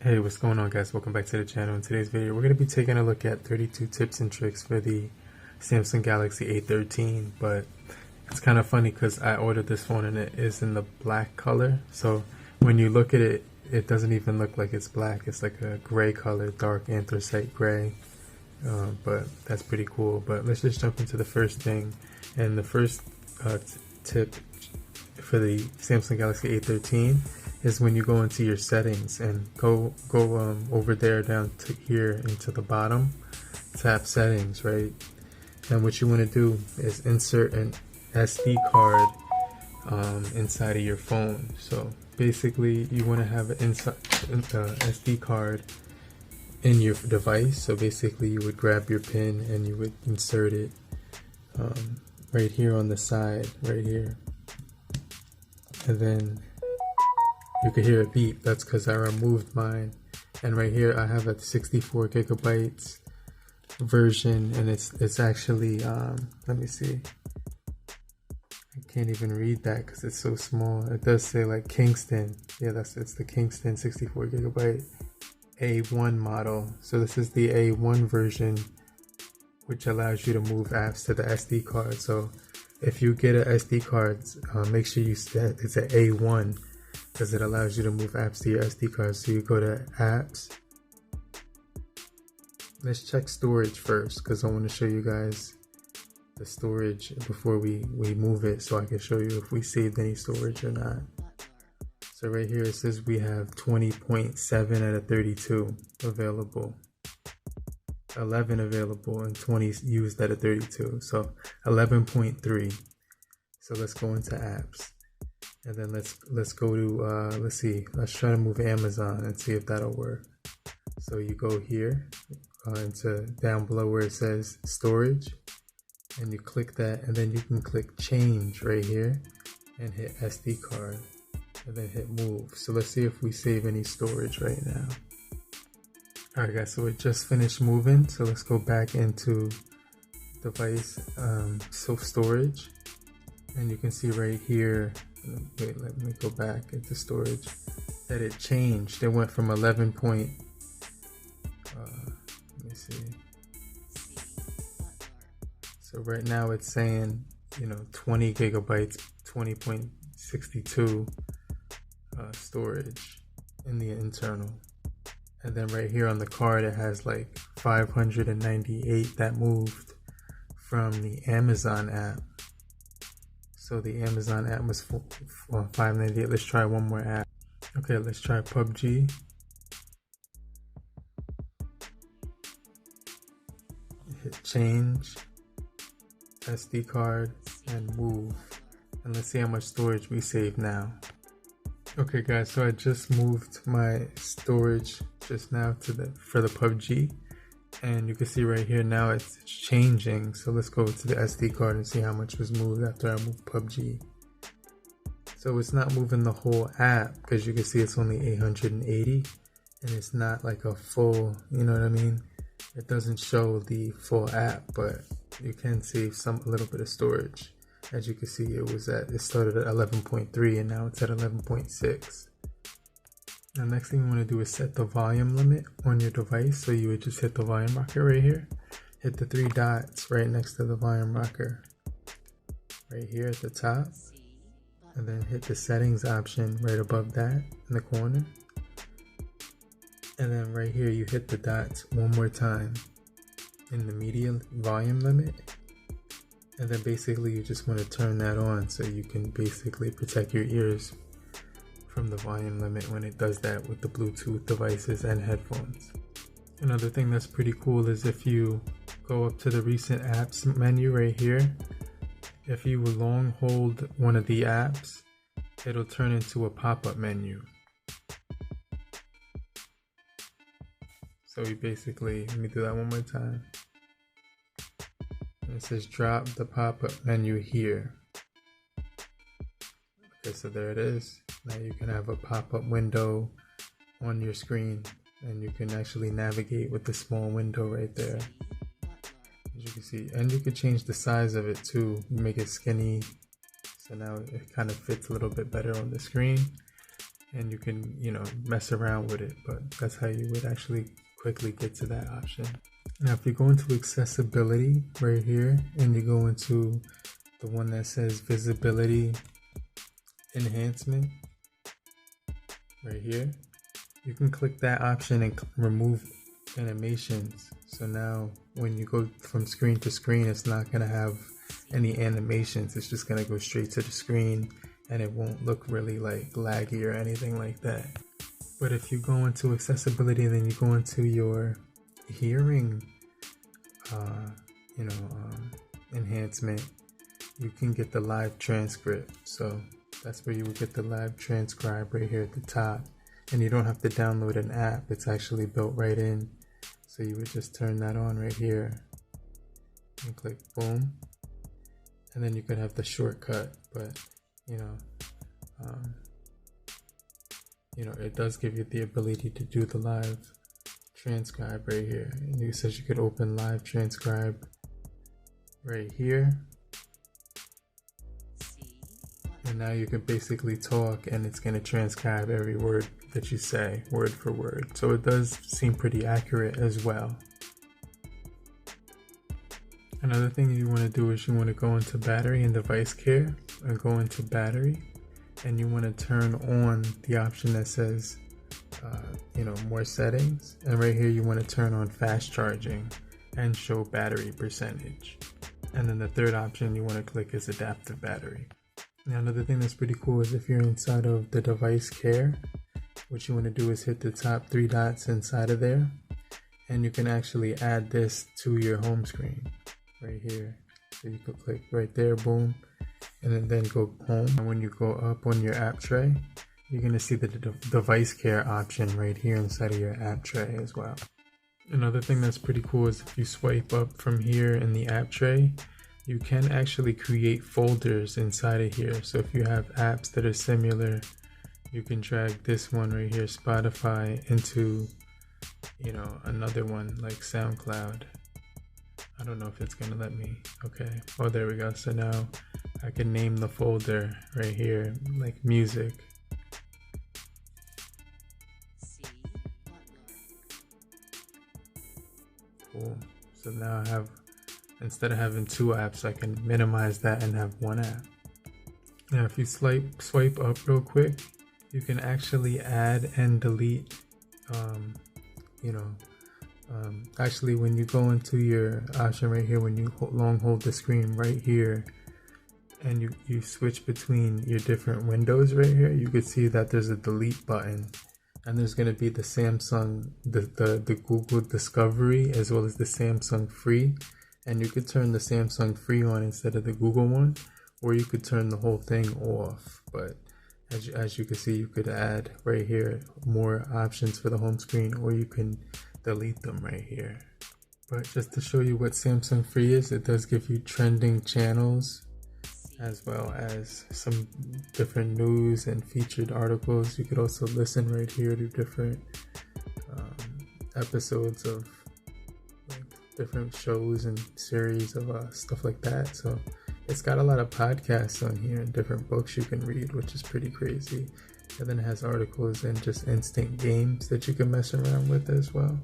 Hey, what's going on, guys? Welcome back to the channel. In today's video, we're going to be taking a look at 32 tips and tricks for the Samsung Galaxy A13, but it's kind of funny because I ordered this phone and it is in the black color, so when you look at it, it doesn't even look like it's black. It's like a gray color, dark anthracite gray, but that's pretty cool. But let's just jump into the first thing, and the first tip for the Samsung Galaxy A13 is when you go into your settings and go over there down to here into the bottom, tap settings, right? And what you want to do is insert an SD card inside of your phone. So basically you want to have an SD card in your device. So basically you would grab your pin and you would insert it right here on the side, right here, and then you can hear a beep. That's because I removed mine. And right here I have a 64 gigabytes version, and it's actually let me see, I can't even read that because it's so small. It does say like Kingston. Yeah, it's the Kingston 64 gigabyte A1 model. So this is the A1 version, which allows you to move apps to the SD card. So if you get an SD card, make sure you set it's an A1, because it allows you to move apps to your SD card. So you go to apps. Let's check storage first, because I want to show you guys the storage before we move it, so I can show you if we saved any storage or not. So right here it says we have 20.7 out of 32 available, 11 available, and 20 used out of 32, so 11.3. So let's go into apps, and then let's go to let's try to move Amazon and see if that'll work. So you go here into down below where it says storage, and you click that, and then you can click change right here and hit SD card, and then hit move. So let's see if we save any storage right now. Alright guys, so it just finished moving, so let's go back into device storage, and you can see right here, wait, let me go back into storage, that it changed. It went from 11 point let me see, so right now it's saying 20 gigabytes, 20.62 storage in the internal. And then right here on the card it has like 598 that moved from the Amazon app. So the Amazon app was 598. Let's try one more app. Okay, let's try PUBG. Hit change, SD card, and move. And let's see how much storage we save now. Okay guys, so I just moved my storage just now for the PUBG, and you can see right here now it's changing. So let's go to the SD card and see how much was moved after I moved PUBG. So it's not moving the whole app, because you can see it's only 880, and it's not like a full, you know what I mean? It doesn't show the full app, but you can save a little bit of storage. As you can see, it started at 11.3 and now it's at 11.6. Now next thing you want to do is set the volume limit on your device. So you would just hit the volume rocker right here, hit the three dots right next to the volume rocker right here at the top, and then hit the settings option right above that in the corner, and then right here you hit the dots one more time in the medium volume limit. And then basically you just want to turn that on so you can basically protect your ears from the volume limit when it does that with the Bluetooth devices and headphones. Another thing that's pretty cool is if you go up to the recent apps menu right here, if you long hold one of the apps, it'll turn into a pop-up menu. So we basically, let me do that one more time. It says drop the pop-up menu here. Okay, so there it is. Now you can have a pop-up window on your screen, and you can actually navigate with the small window right there, as you can see. And you can change the size of it too, make it skinny, so now it kind of fits a little bit better on the screen. and you can, you know, mess around with it, but that's how you would actually quickly get to that option. Now if you go into accessibility right here and you go into the one that says visibility enhancement right here, you can click that option and remove animations. So now when you go from screen to screen, it's not going to have any animations. It's just going to go straight to the screen and it won't look really like laggy or anything like that. But if you go into accessibility, then you go into your hearing enhancement, you can get the live transcript. So that's where you would get the live transcribe right here at the top, and you don't have to download an app. It's actually built right in. So you would just turn that on right here and click boom, and then you could have the shortcut. But it does give you the ability to do the live transcribe right here. And it says you could open live transcribe right here, and now you can basically talk and it's going to transcribe every word that you say, word for word. So it does seem pretty accurate as well. Another thing you want to do is you want to go into battery and device care, and go into battery, and you want to turn on the option that says more settings, and right here you want to turn on fast charging and show battery percentage. And then the third option you want to click is adaptive battery. Now another thing that's pretty cool is if you're inside of the device care, what you want to do is hit the top 3 dots inside of there, and you can actually add this to your home screen right here. So you could click right there, boom, and then go home. And when you go up on your app tray, you're going to see the device care option right here inside of your app tray as well. Another thing that's pretty cool is if you swipe up from here in the app tray, you can actually create folders inside of here. So if you have apps that are similar, you can drag this one right here, Spotify, into another one like SoundCloud. I don't know if it's gonna let me. Okay, oh there we go. So now I can name the folder right here like music. Cool. So now I have, instead of having 2 apps, I can minimize that and have 1 app. Now if you swipe up real quick, you can actually add and delete actually when you go into your option right here, when you long hold the screen right here and you switch between your different windows right here, you can see that there's a delete button, and there's going to be the Samsung, the Google Discovery, as well as the Samsung Free. And you could turn the Samsung Free on instead of the Google one, or you could turn the whole thing off. But as you can see, you could add right here more options for the home screen, or you can delete them right here. But just to show you what Samsung Free is, it does give you trending channels as well as some different news and featured articles. You could also listen right here to different episodes of different shows and series of stuff like that. So it's got a lot of podcasts on here and different books you can read, which is pretty crazy. And then it has articles and just instant games that you can mess around with as well.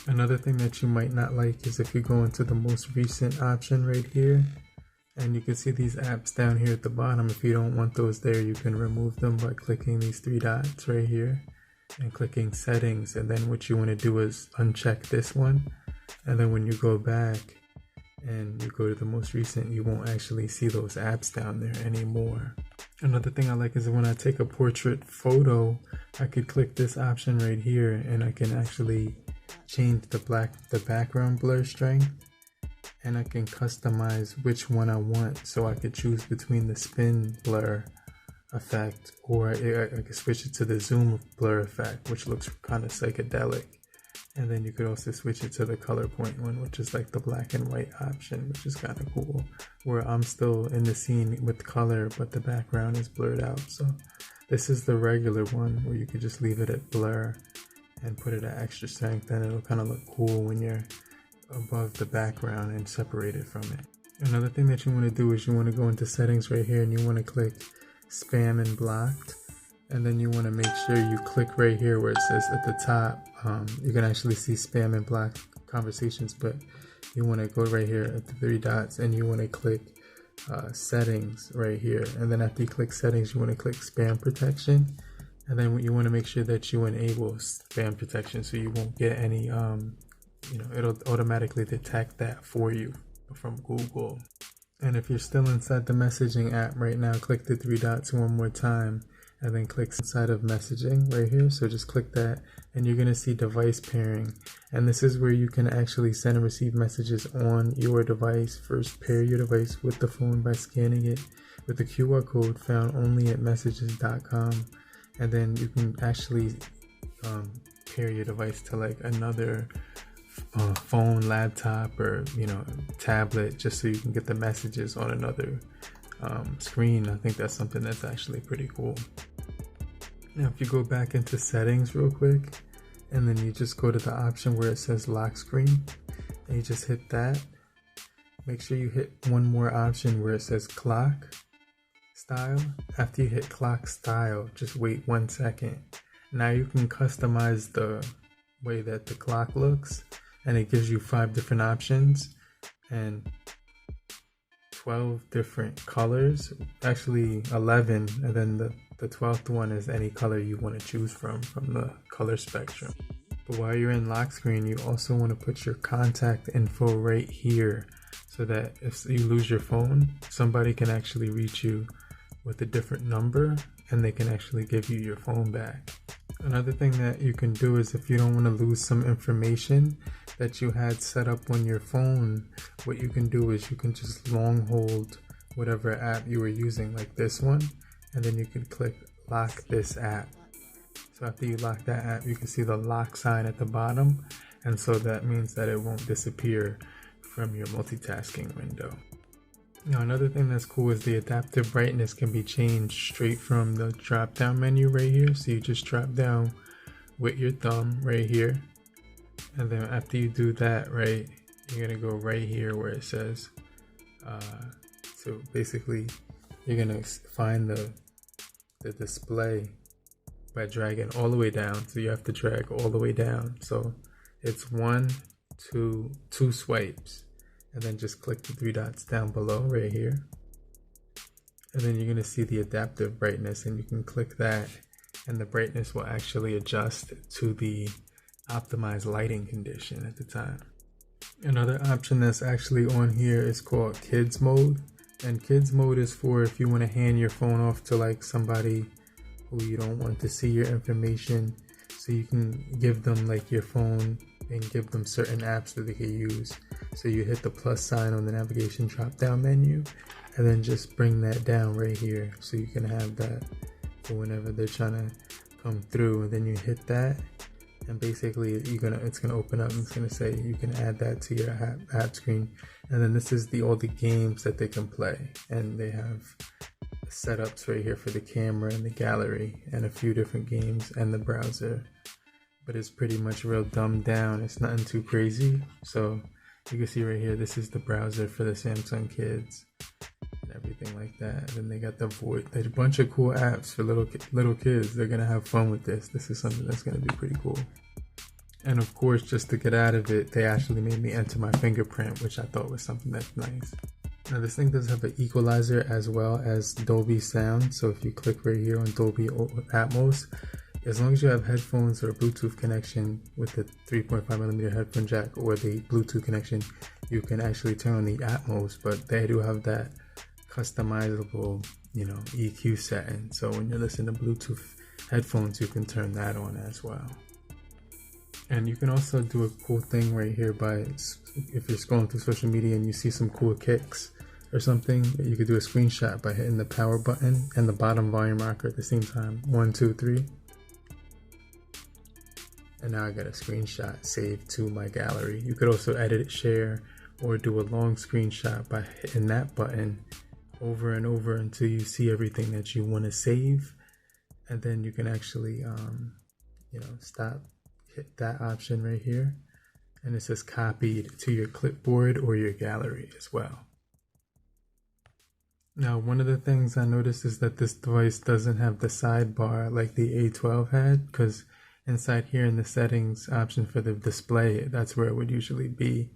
Another thing that you might not like is if you go into the most recent option right here, and you can see these apps down here at the bottom. If you don't want those there, you can remove them by clicking these 3 dots right here and clicking settings. And then what you want to do is uncheck this one, and then when you go back and you go to the most recent, you won't actually see those apps down there anymore. Another thing I like is when I take a portrait photo, I could click this option right here and I can actually change the background blur strength, and I can customize which one I want. So I could choose between the spin blur effect, or I could switch it to the zoom blur effect, which looks kind of psychedelic. And then you could also switch it to the color point one, which is like the black and white option, which is kind of cool, where I'm still in the scene with color, but the background is blurred out. So this is the regular one where you could just leave it at blur and put it at extra strength, and it'll kind of look cool when you're above the background and separated from it. Another thing that you want to do is you want to go into settings right here, and you want to click spam and blocked, And then you want to make sure you click right here where it says at the top. You can actually see spam and block conversations, but you want to go right here at the three dots and you want to click settings right here. And then after you click settings, you want to click spam protection. And then you want to make sure that you enable spam protection so you won't get any, it'll automatically detect that for you from Google. And if you're still inside the messaging app right now, click the three dots one more time and then click inside of messaging right here. So just click that and you're going to see device pairing. And this is where you can actually send and receive messages on your device. First, pair your device with the phone by scanning it with the QR code found only at messages.com. And then you can actually pair your device to like another phone, laptop, or tablet, just so you can get the messages on another screen. I think that's something that's actually pretty cool. Now if you go back into settings real quick, and then you just go to the option where it says lock screen, and you just hit that. Make sure you hit one more option where it says clock style. After you hit clock style, just wait 1 second. Now you can customize the way that the clock looks, and it gives you 5 different options and 12 different colors, actually 11, and then the 12th one is any color you want to choose from the color spectrum. But while you're in lock screen, you also want to put your contact info right here so that if you lose your phone, somebody can actually reach you with a different number and they can actually give you your phone back. Another thing that you can do is if you don't want to lose some information that you had set up on your phone, what you can do is you can just long hold whatever app you were using, like this one, and then you can click lock this app. So after you lock that app, you can see the lock sign at the bottom, and so that means that it won't disappear from your multitasking window. Now another thing that's cool is the adaptive brightness can be changed straight from the drop down menu right here. So you just drop down with your thumb right here, and then after you do that, right, you're gonna go right here where it says so basically you're gonna find the display by dragging all the way down. So you have to drag all the way down, so it's 1, 2 swipes, and then just click the 3 dots down below right here, and then you're going to see the adaptive brightness, and you can click that and the brightness will actually adjust to the optimized lighting condition at the time. Another option that's actually on here is called kids mode, and kids mode is for if you want to hand your phone off to like somebody who you don't want to see your information, so you can give them like your phone and give them certain apps that they can use. So you hit the plus sign on the navigation drop down menu and then just bring that down right here so you can have that for whenever they're trying to come through, and then you hit that and basically it's gonna open up and it's gonna say you can add that to your app screen. And then this is all the games that they can play, and they have setups right here for the camera and the gallery and a few different games and the browser, but it's pretty much real dumbed down. It's nothing too crazy. So you can see right here, this is the browser for the Samsung Kids and everything like that. And then they got the voice. There's a bunch of cool apps for little kids. They're gonna have fun with this. This is something that's gonna be pretty cool. And of course, just to get out of it, they actually made me enter my fingerprint, which I thought was something that's nice. Now this thing does have an equalizer as well as Dolby Sound. So if you click right here on Dolby Atmos, as long as you have headphones or a Bluetooth connection with the 3.5mm headphone jack or the Bluetooth connection, you can actually turn on the Atmos, but they do have that customizable, EQ setting. So when you're listening to Bluetooth headphones, you can turn that on as well. And you can also do a cool thing right here by, if you're scrolling through social media and you see some cool kicks or something, you could do a screenshot by hitting the power button and the bottom volume rocker at the same time. 1, 2, 3. And now I got a screenshot saved to my gallery. You could also edit, share, or do a long screenshot by hitting that button over and over until you see everything that you want to save. And then you can actually, hit that option right here. And it says copied to your clipboard or your gallery as well. Now, one of the things I noticed is that this device doesn't have the sidebar like the A12 had, because inside here in the settings option for the display, that's where it would usually be,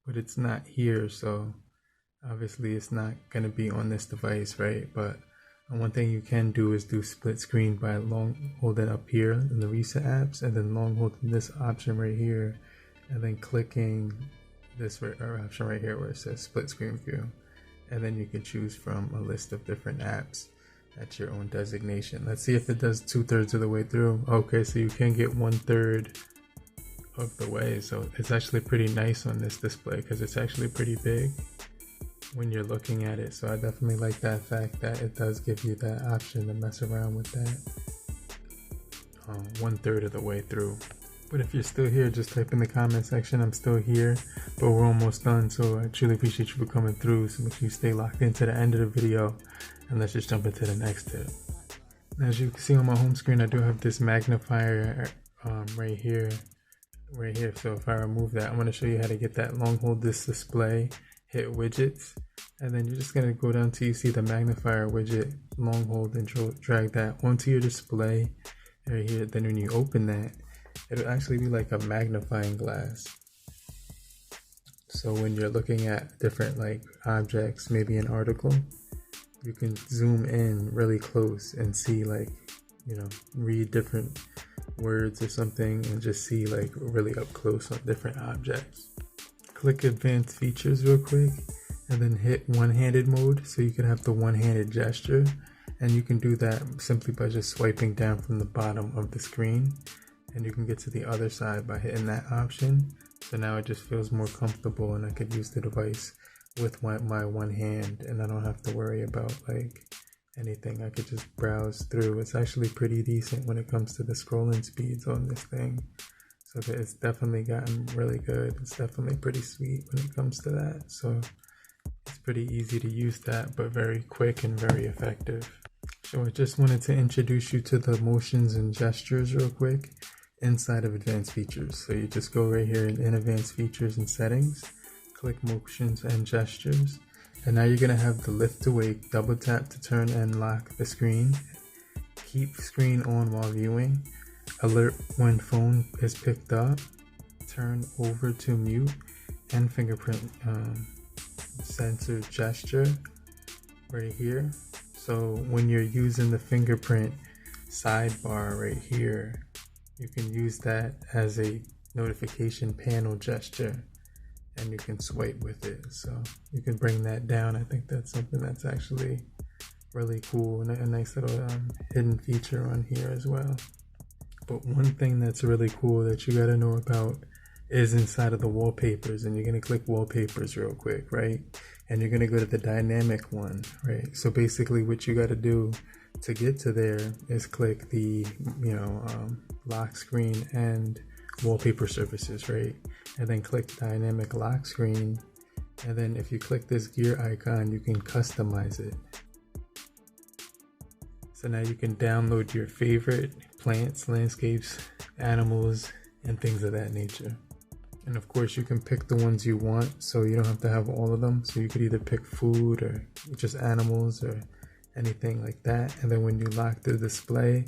but it's not here, so obviously it's not going to be on this device, right? But one thing you can do is do split screen by long holding up here in the recent apps, and then long holding this option right here, and then clicking this option right here where it says split screen view. And then you can choose from a list of different apps at your own designation. Let's see if it does 2/3 of the way through. Okay, so you can get 1/3 of the way. So it's actually pretty nice on this display because it's actually pretty big when you're looking at it. So I definitely like that fact that it does give you that option to mess around with that 1/3 of the way through. But if you're still here, just type in the comment section, I'm still here, but we're almost done. So I truly appreciate you for coming through. So make sure you stay locked into the end of the video, and let's just jump into the next tip. As you can see on my home screen, I do have this magnifier right here. So if I remove that, I'm going to show you how to get that. Long hold this display, hit widgets, and then you're just going to go down till you see the magnifier widget, long hold and drag that onto your display right here. Then when you open that, it'll actually be like a magnifying glass. So when you're looking at different like objects, maybe an article, you can zoom in really close and see, like, you know, read different words or something and just see like really up close on different objects. Click advanced features real quick and then hit one-handed mode so you can have the one-handed gesture, and you can do that simply by just swiping down from the bottom of the screen. And you can get to the other side by hitting that option. So now it just feels more comfortable, and I could use the device with my one hand, and I don't have to worry about like anything. I could just browse through. It's actually pretty decent when it comes to the scrolling speeds on this thing. So that it's definitely gotten really good. It's definitely pretty sweet when it comes to that. So it's pretty easy to use that, but very quick and very effective. So I just wanted to introduce you to the motions and gestures real quick inside of advanced features. So you just go right here in advanced features and settings, click motions and gestures, and now you're going to have the lift to wake, double tap to turn and lock the screen, keep screen on while viewing, alert when phone is picked up, turn over to mute, and fingerprint sensor gesture right here. So when you're using the fingerprint sidebar right here, you can use that as a notification panel gesture, and you can swipe with it. So you can bring that down. I think that's something that's actually really cool, and a nice little hidden feature on here as well. But one thing that's really cool that you got to know about is inside of the wallpapers, and you're going to click wallpapers real quick, right? And you're going to go to the dynamic one, right? So basically what you got to do to get to there is click the, lock screen and wallpaper services, right? And then click dynamic lock screen. And then if you click this gear icon, you can customize it. So now you can download your favorite plants, landscapes, animals, and things of that nature. And of course you can pick the ones you want, so you don't have to have all of them. So you could either pick food or just animals or anything like that. And then when you lock the display,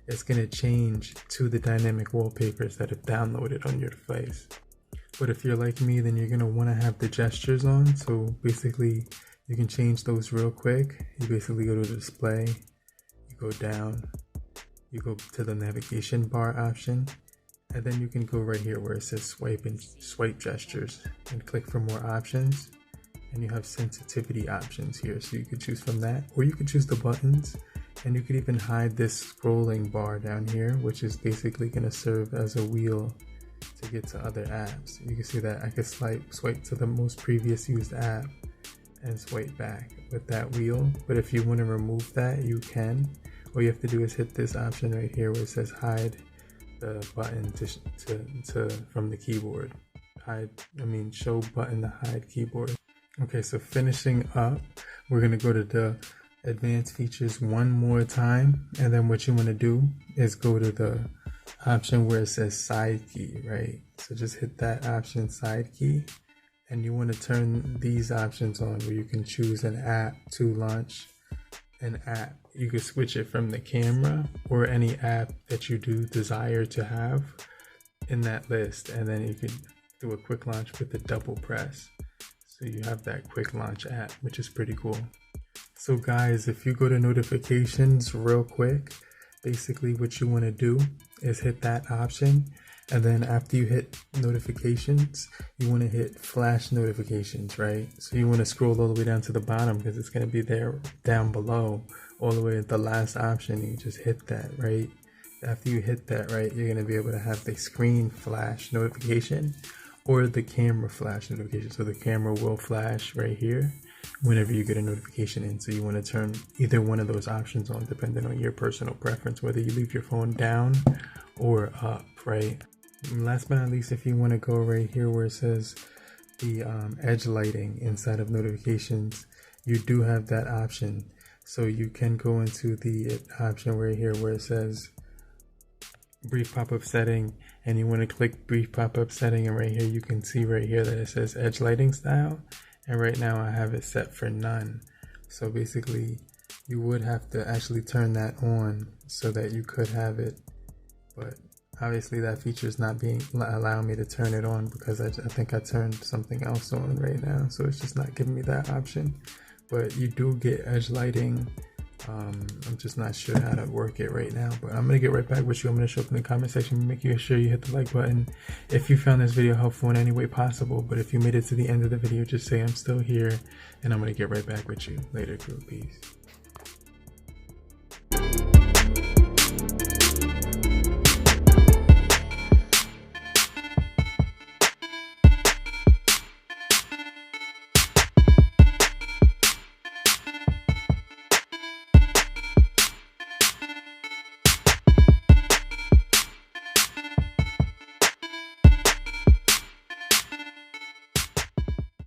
it's going to change to the dynamic wallpapers that have downloaded on your device. But if you're like me, then you're going to want to have the gestures on. So basically you can change those real quick. You basically go to the display, you go down, you go to the navigation bar option, and then you can go right here where it says swipe and swipe gestures and click for more options. And you have sensitivity options here, so you could choose from that, or you could choose the buttons, and you could even hide this scrolling bar down here, which is basically going to serve as a wheel to get to other apps. You can see that I could swipe to the most previous used app and swipe back with that wheel. But if you want to remove that, you can. All you have to do is hit this option right here where it says hide the button to from the keyboard. Show button to hide keyboard. Okay, so finishing up, we're going to go to the advanced features one more time, and then what you want to do is go to the option where it says side key, right? So just hit that option, side key, and you want to turn these options on where you can choose an app to launch an app. You can switch it from the camera or any app that you do desire to have in that list, and then you can do a quick launch with a double press. So you have that quick launch app, which is pretty cool. So guys, if you go to notifications real quick, basically what you want to do is hit that option, and then after you hit notifications, you want to hit flash notifications, right? So you want to scroll all the way down to the bottom because it's going to be there down below, all the way at the last option. You just hit that, right? After you hit that, right, you're going to be able to have the screen flash notification or the camera flash notification. So the camera will flash right here whenever you get a notification in. So you want to turn either one of those options on depending on your personal preference, whether you leave your phone down or up, right? And last but not least, if you want to go right here where it says the edge lighting inside of notifications, you do have that option. So you can go into the option right here where it says brief pop-up setting, and you want to click brief pop-up setting, and right here you can see right here that it says edge lighting style, and right now I have it set for none. So basically you would have to actually turn that on so that you could have it, but obviously that feature is not allowing me to turn it on because I think I turned something else on right now, so it's just not giving me that option. But you do get edge lighting. I'm just not sure how to work it right now, but I'm gonna get right back with you. I'm gonna show up in the comment section, make sure you hit the like button if you found this video helpful in any way possible. But if you made it to the end of the video, just say I'm still here, and I'm gonna get right back with you later, crew. Peace.